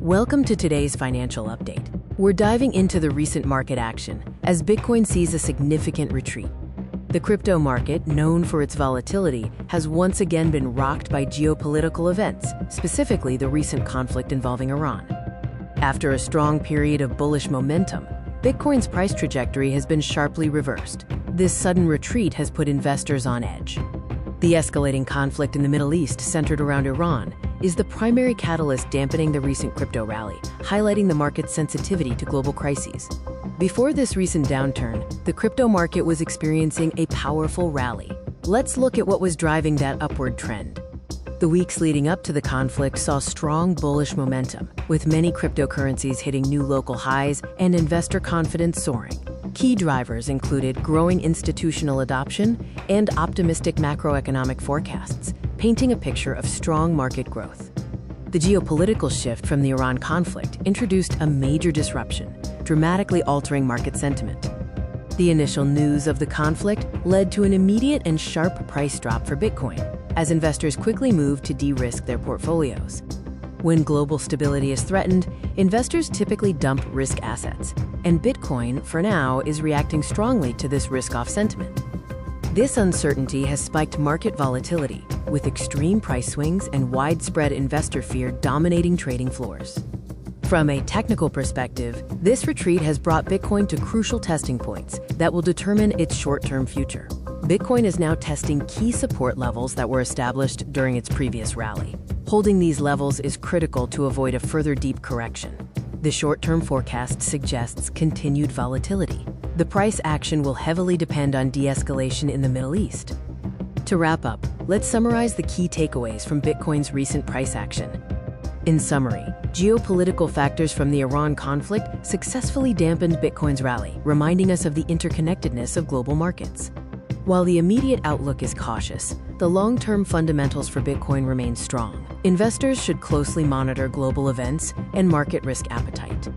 Welcome to today's financial update. We're diving into the recent market action as Bitcoin sees a significant retreat. The crypto market, known for its volatility, has once again been rocked by geopolitical events, specifically the recent conflict involving Iran. After a strong period of bullish momentum, Bitcoin's price trajectory has been sharply reversed. This sudden retreat has put investors on edge. The escalating conflict in the Middle East, centered around Iran, is the primary catalyst dampening the recent crypto rally, highlighting the market's sensitivity to global crises. Before this recent downturn, the crypto market was experiencing a powerful rally. Let's look at what was driving that upward trend. The weeks leading up to the conflict saw strong bullish momentum, with many cryptocurrencies hitting new local highs and investor confidence soaring. Key drivers included growing institutional adoption and optimistic macroeconomic forecasts, painting a picture of strong market growth. The geopolitical shift from the Iran conflict introduced a major disruption, dramatically altering market sentiment. The initial news of the conflict led to an immediate and sharp price drop for Bitcoin, as investors quickly moved to de-risk their portfolios. When global stability is threatened, investors typically dump risk assets, and Bitcoin, for now, is reacting strongly to this risk-off sentiment. This uncertainty has spiked market volatility, with extreme price swings and widespread investor fear dominating trading floors. From a technical perspective, this retreat has brought Bitcoin to crucial testing points that will determine its short-term future. Bitcoin is now testing key support levels that were established during its previous rally. Holding these levels is critical to avoid a further deep correction. The short-term forecast suggests continued volatility. The price action will heavily depend on de-escalation in the Middle East. To wrap up, let's summarize the key takeaways from Bitcoin's recent price action. In summary, geopolitical factors from the Iran conflict successfully dampened Bitcoin's rally, reminding us of the interconnectedness of global markets. While the immediate outlook is cautious, the long-term fundamentals for Bitcoin remain strong. Investors should closely monitor global events and market risk appetite.